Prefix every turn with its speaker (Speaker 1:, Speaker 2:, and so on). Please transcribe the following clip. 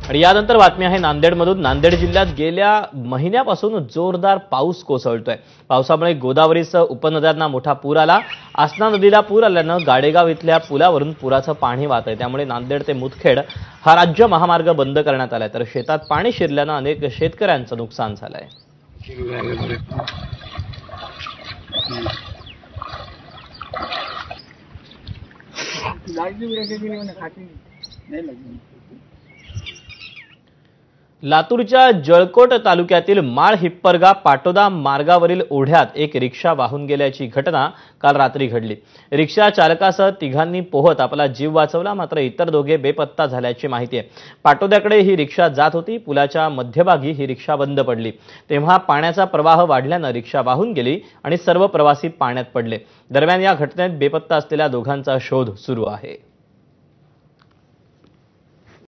Speaker 1: आणि यानंतर बातमी आहे नांदेडमधून। नांदेड जिल्ह्यात गेल्या महिन्यापासून जोरदार पाऊस कोसळतोय। पावसामुळे गोदावरीसह उपनद्यांना मोठा पूर आला। आसना नदीला पूर आल्यानं गाडेगाव इथल्या पुलावरून पुराचं पाणी वाहतंय। त्यामुळे नांदेड ते मुदखेड हा राज्य महामार्ग बंद करण्यात आलाय, तर शेतात पाणी शिरल्यानं अनेक शेतकऱ्यांचं नुकसान झालंय। लातूरच्या जळकोट तालुक्यातील माळ हिप्परगा पाटोदा मार्गावरील ओढ्यात एक रिक्षा वाहून गेल्याची घटना काल रात्री घडली। रिक्षा चालकासह तिघांनी पोहत आपला जीव वाचवला, मात्र इतर दोघे बेपत्ता झाल्याची माहिती आहे। पाटोद्याकडे ही रिक्षा जात होती। पुलाच्या मध्यभागी ही रिक्षा बंद पडली, तेव्हा पाण्याचा प्रवाह वाढल्यानं रिक्षा वाहून गेली आणि सर्व प्रवासी पाण्यात पडले। दरम्यान या घटनेत बेपत्ता असलेल्या दोघांचा शोध सुरू आहे।